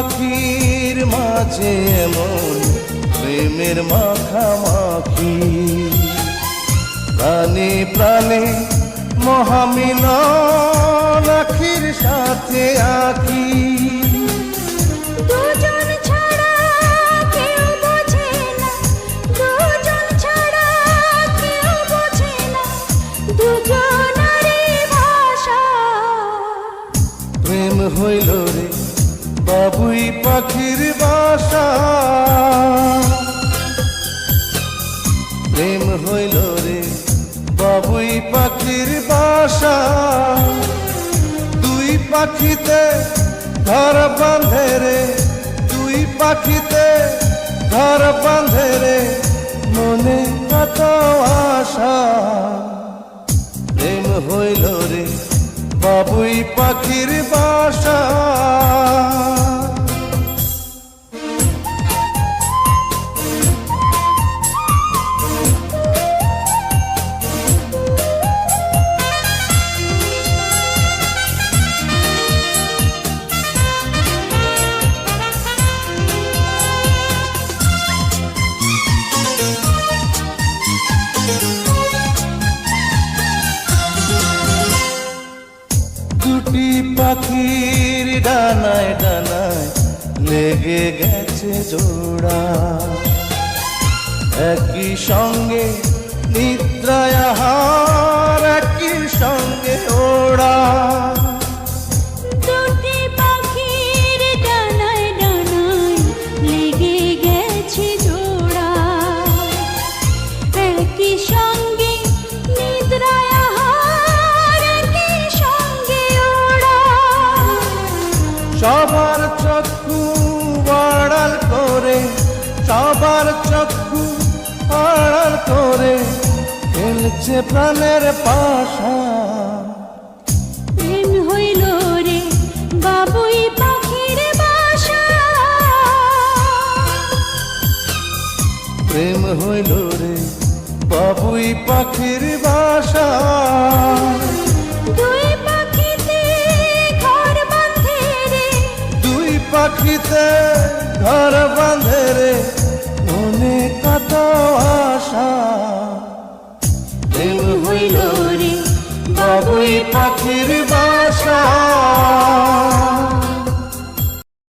পাখির মাঝে এমন প্রেমের মাখামাখি, প্রাণে প্রাণে মহামিলন আখির সাথে আখি। দুজন ছাড়া কেউ বোঝে না, দুজন ছাড়া কেউ বোঝে না, দুজনারই ভাষা। প্রেম হইল রে বাবুই পাখির বাসা, প্রেম হইল রে বাবুই পাখির বাসা। দুই পাখিতে ঘর বাঁধে রে, দুই পাখিতে ঘর বাঁধে রে, মনে কত আশা। প্রেম হইল রে বাবুই পাখির বাসা। দুটি পাখির ডানায় ডানায় লেগে গেছে জোড়া, একই সঙ্গে নিদ্রায় আহার, একই সঙ্গে ওড়া। দুটি পাখির ডানায় ডানায় লেগে গেছে জোড়া, একই সঙ্গে নিদ্রায় আহার, একই সঙ্গে ওড়া। সবার চক্ষু আড়াল করে, সবার চক্ষু আড়াল করে খেলছে প্রাণের পাশা। প্রেম হইল রে বাবুই পাখির বাসা, প্রেম হইল রে বাবুই পাখির বাসা। দুই পাখিতে ঘর বাঁধে রে, দুই পাখিতে ঘর বাঁধে রে, মনে কত আশা। প্রেম হইল রে বাবুই পাখির বাসা।